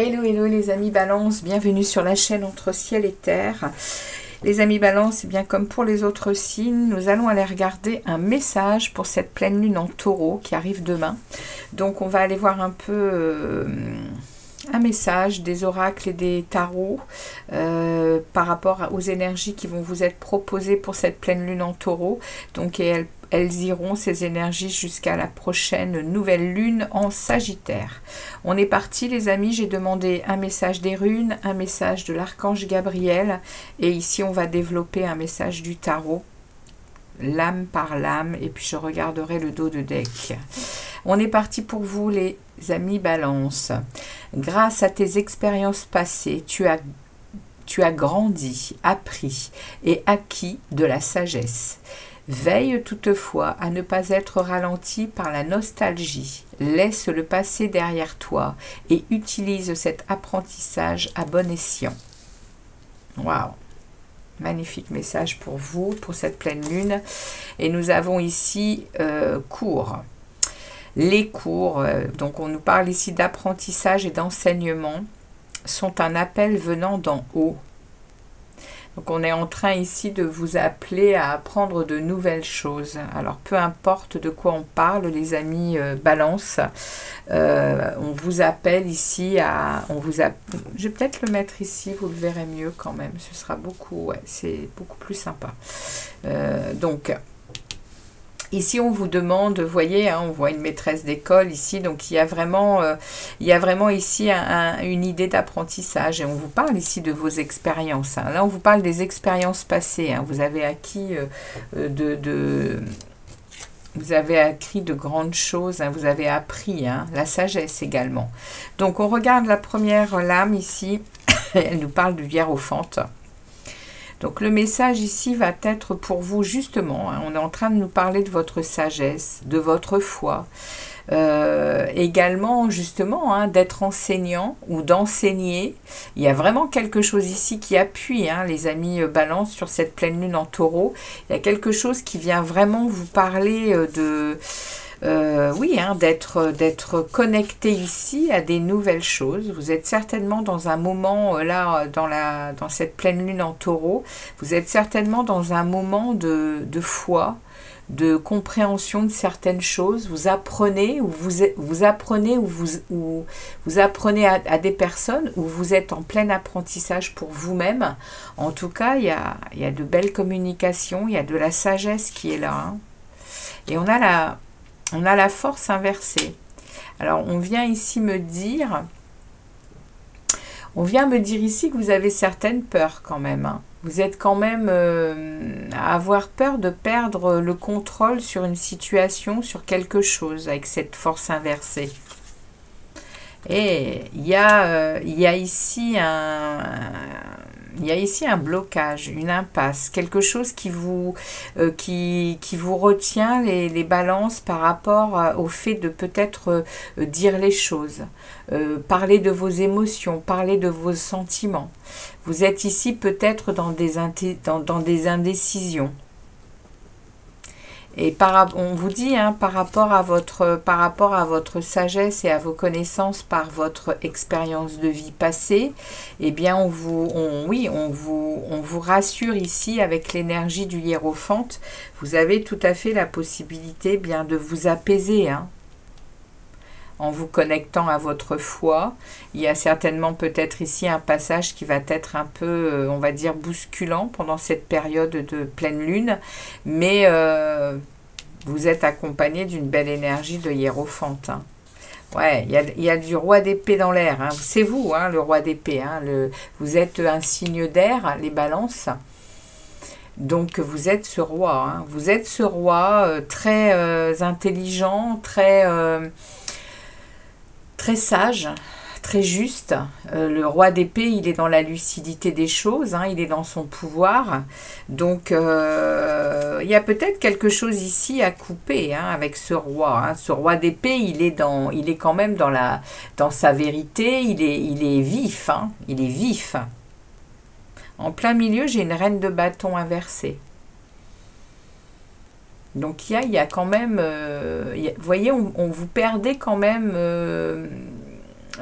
Hello, hello les amis Balance, bienvenue sur la chaîne Entre Ciel et Terre. Les amis Balance, bien comme pour les autres signes, nous allons aller regarder un message pour cette pleine lune en taureau qui arrive demain. Donc on va aller voir un peu un message des oracles et des tarots par rapport aux énergies qui vont vous être proposées pour cette pleine lune en taureau. Donc elles iront, ces énergies, jusqu'à la prochaine nouvelle lune en Sagittaire. On est parti les amis, j'ai demandé un message des runes, un message de l'archange Gabriel, et ici on va développer un message du tarot, lame par lame, et puis je regarderai le dos de deck. On est parti pour vous les amis Balance. Grâce à tes expériences passées, tu as grandi, appris et acquis de la sagesse. Veille toutefois à ne pas être ralenti par la nostalgie. Laisse le passé derrière toi et utilise cet apprentissage à bon escient. Waouh! Magnifique message pour vous, pour cette pleine lune. Et nous avons ici cours. Les cours, donc on nous parle ici d'apprentissage et d'enseignement, sont un appel venant d'en haut. Donc on est en train ici de vous appeler à apprendre de nouvelles choses. Alors peu importe de quoi on parle, les amis Balance, on vous appelle ici à... je vais peut-être le mettre ici, vous le verrez mieux quand même. Ce sera beaucoup, ouais, c'est beaucoup plus sympa. Donc... Ici, on vous demande, vous voyez, hein, on voit une maîtresse d'école ici, donc il y a vraiment ici une idée d'apprentissage. Et on vous parle ici de vos expériences. Hein. Là, on vous parle des expériences passées. Hein. Vous avez acquis vous avez acquis de grandes choses. Hein. Vous avez appris hein, la sagesse également. Donc, on regarde la première lame ici. Elle nous parle du hiérophante. Donc le message ici va être pour vous justement, hein, on est en train de nous parler de votre sagesse, de votre foi, également justement hein, d'être enseignant ou d'enseigner. Il y a vraiment quelque chose ici qui appuie hein, les amis Balance sur cette pleine lune en taureau. Il y a quelque chose qui vient vraiment vous parler de... oui, hein, d'être connecté ici à des nouvelles choses. Vous êtes certainement dans un moment, là, dans cette pleine lune en taureau, vous êtes certainement dans un moment de foi, de compréhension de certaines choses. Vous apprenez, ou vous apprenez, ou vous apprenez à des personnes, où vous êtes en plein apprentissage pour vous-même. En tout cas, il y a de belles communications, il y a de la sagesse qui est là. Hein. Et on a la force inversée. Alors, on vient ici me dire... On vient me dire ici que vous avez certaines peurs quand même. Hein. Vous êtes quand même à avoir peur de perdre le contrôle sur une situation, sur quelque chose, avec cette force inversée. Et il y a ici un blocage, une impasse, quelque chose qui vous retient les balances par rapport au fait de peut-être dire les choses, parler de vos émotions, parler de vos sentiments. Vous êtes ici peut-être dans des indécisions. Et on vous dit, hein, par rapport à votre sagesse et à vos connaissances par votre expérience de vie passée, eh bien, on vous rassure ici avec l'énergie du hiérophante. Vous avez tout à fait la possibilité bien de vous apaiser, hein, en vous connectant à votre foi. Il y a certainement peut-être ici un passage qui va être un peu, on va dire, bousculant pendant cette période de pleine lune, mais vous êtes accompagné d'une belle énergie de hiérophante. Hein. Ouais, il y a du roi d'épée dans l'air. Hein. C'est vous, hein, le roi d'épée. Hein, vous êtes un signe d'air, les balances. Donc, vous êtes ce roi. Hein. Vous êtes ce roi très intelligent, très sage, très juste. Le roi d'épée, il est dans la lucidité des choses, hein, il est dans son pouvoir. Donc, il y a peut-être quelque chose ici à couper hein, avec ce roi. Hein. Ce roi d'épée, il est quand même dans sa vérité, il est vif. Hein, il est vif. En plein milieu, j'ai une reine de bâton inversée. Donc, il y a quand même... vous voyez, on vous perdez quand même...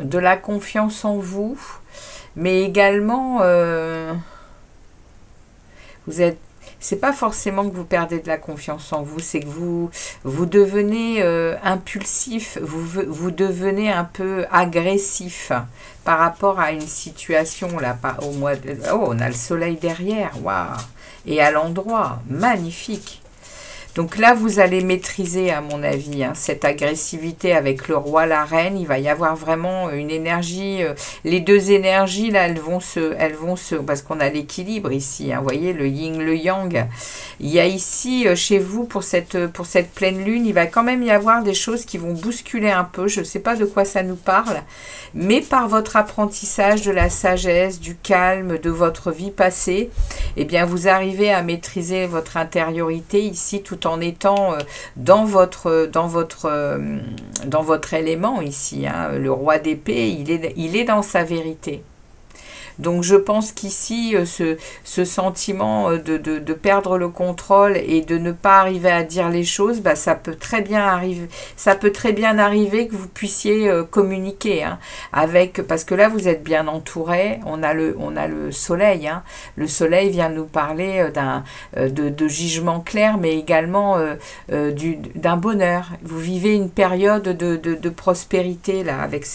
de la confiance en vous, mais également, vous êtes... C'est pas forcément que vous perdez de la confiance en vous, c'est que vous devenez impulsif, vous devenez un peu agressif par rapport à une situation, là, au mois de... Oh, on a le soleil derrière, waouh! Et à l'endroit, magnifique! Donc là, vous allez maîtriser, à mon avis, hein, cette agressivité avec le roi, la reine. Il va y avoir vraiment une énergie. Les deux énergies, là, elles vont se parce qu'on a l'équilibre ici. Hein, vous voyez, le yin, le yang. Il y a ici, chez vous, pour cette pleine lune, il va quand même y avoir des choses qui vont bousculer un peu. Je ne sais pas de quoi ça nous parle. Mais par votre apprentissage de la sagesse, du calme, de votre vie passée, eh bien, vous arrivez à maîtriser votre intériorité ici, tout en étant dans votre élément ici. Hein. Le roi d'épée, il est dans sa vérité. Donc je pense qu'ici, ce sentiment de perdre le contrôle et de ne pas arriver à dire les choses, bah, ça peut très bien arriver que vous puissiez communiquer, hein, parce que là vous êtes bien entouré, on a le soleil, hein. Le soleil vient nous parler de jugement clair, mais également d'un bonheur. Vous vivez une période de prospérité là, avec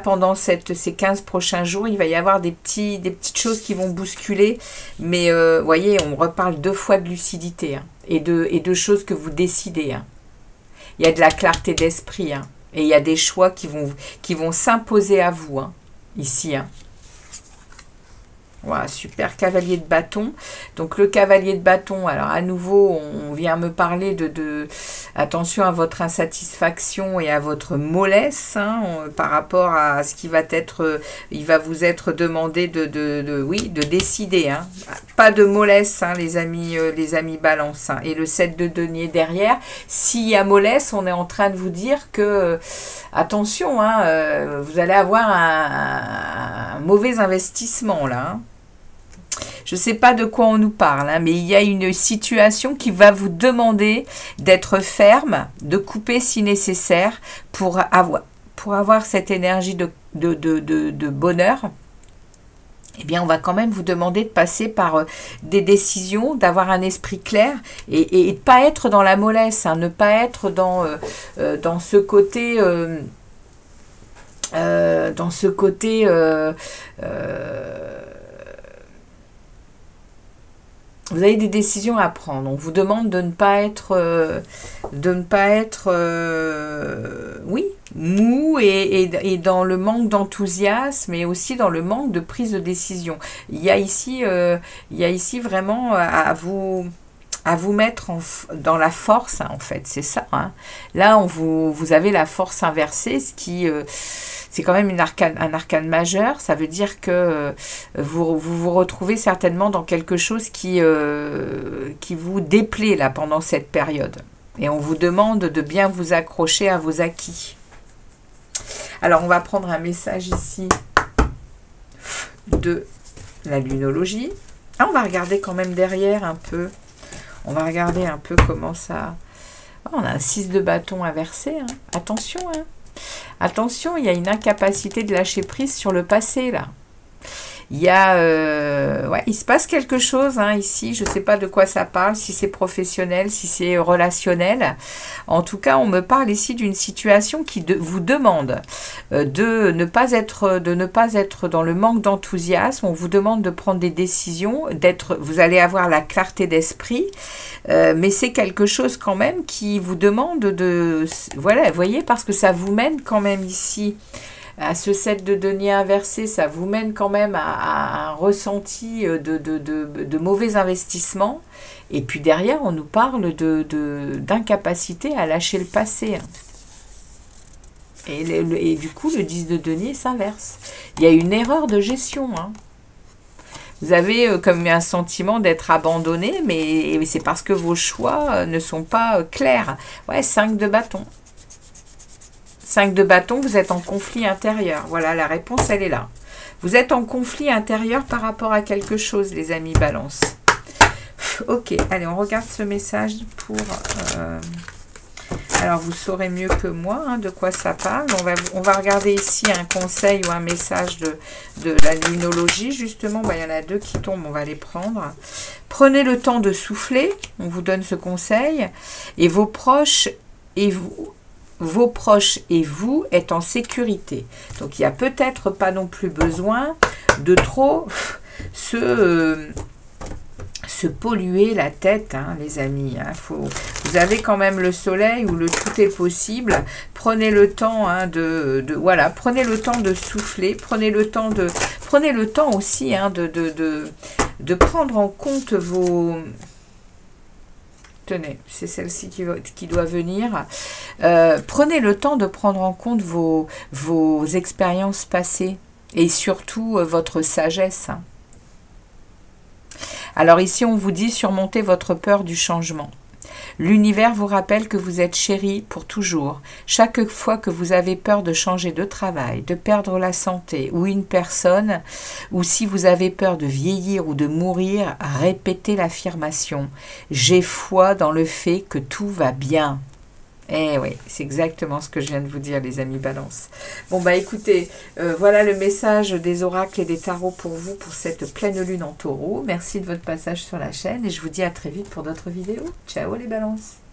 pendant ces 15 prochains jours, il va y avoir des petites choses qui vont bousculer, mais voyez, on reparle 2 fois de lucidité, hein, et de choses que vous décidez. Hein. Il y a de la clarté d'esprit, hein, et il y a des choix qui vont s'imposer à vous, hein, ici. Hein. Voilà, super, cavalier de bâton. Donc le cavalier de bâton, alors à nouveau, on vient me parler attention à votre insatisfaction et à votre mollesse, hein, par rapport à ce qui va être, il va vous être demandé de décider. Hein. Pas de mollesse, hein, les amis balance. Hein. Et le 7 de denier derrière, s'il y a mollesse, on est en train de vous dire que, attention, hein, vous allez avoir un mauvais investissement là. Hein. Je ne sais pas de quoi on nous parle, hein, mais il y a une situation qui va vous demander d'être ferme, de couper si nécessaire pour avoir cette énergie de bonheur. Eh bien, on va quand même vous demander de passer par des décisions, d'avoir un esprit clair et de ne pas être dans la mollesse, hein, ne pas être dans ce côté... vous avez des décisions à prendre. On vous demande de ne pas être, oui, mou et dans le manque d'enthousiasme, mais aussi dans le manque de prise de décision. Il y a ici vraiment à vous mettre dans la force, hein, en fait, c'est ça. Hein. Là, vous avez la force inversée, ce qui... c'est quand même un arcane majeur, ça veut dire que vous retrouvez certainement dans quelque chose qui vous déplaît là, pendant cette période. Et on vous demande de bien vous accrocher à vos acquis. Alors, on va prendre un message ici de la lunologie. Ah, on va regarder quand même derrière un peu. On va regarder un peu comment ça... Oh, on a un 6 de bâton inversé. Hein. Attention, hein. Attention, il y a une incapacité de lâcher prise sur le passé, là. Il y a... ouais, il se passe quelque chose, hein, ici. Je ne sais pas de quoi ça parle, si c'est professionnel, si c'est relationnel. En tout cas, on me parle ici d'une situation qui vous demande de ne pas être dans le manque d'enthousiasme. On vous demande de prendre des décisions, vous allez avoir la clarté d'esprit, mais c'est quelque chose quand même qui vous demande voilà, vous voyez, parce que ça vous mène quand même ici... à ce 7 de denier inversé, ça vous mène quand même à un ressenti de mauvais investissement. Et puis derrière, on nous parle d'incapacité à lâcher le passé. Et du coup, le 10 de denier s'inverse. Il y a une erreur de gestion. Hein. Vous avez comme un sentiment d'être abandonné, mais c'est parce que vos choix ne sont pas clairs. Ouais, 5 de bâton. 5 de bâton, vous êtes en conflit intérieur. Voilà, la réponse, elle est là. Vous êtes en conflit intérieur par rapport à quelque chose, les amis balance. Ok, allez, on regarde ce message pour... Alors, vous saurez mieux que moi hein, de quoi ça parle. On va regarder ici un conseil ou un message de la lunologie. Justement, il y en a deux qui tombent, on va les prendre. Prenez le temps de souffler, on vous donne ce conseil. Et vos proches et vous êtes en sécurité. Donc, il n'y a peut-être pas non plus besoin de trop se polluer la tête, hein, les amis. Hein, vous avez quand même le soleil où le tout est possible. Prenez le temps hein, voilà, prenez le temps de souffler, prenez le temps aussi hein, de prendre en compte vos... Tenez, c'est celle-ci qui doit venir. Prenez le temps de prendre en compte vos expériences passées et surtout votre sagesse. Hein. Alors ici, on vous dit surmonter votre peur du changement. L'univers vous rappelle que vous êtes chéri pour toujours. Chaque fois que vous avez peur de changer de travail, de perdre la santé ou une personne, ou si vous avez peur de vieillir ou de mourir, répétez l'affirmation « J'ai foi dans le fait que tout va bien ». Eh oui, c'est exactement ce que je viens de vous dire, les amis Balance. Bon, bah écoutez, voilà le message des oracles et des tarots pour vous, pour cette pleine lune en taureau. Merci de votre passage sur la chaîne et je vous dis à très vite pour d'autres vidéos. Ciao les Balances!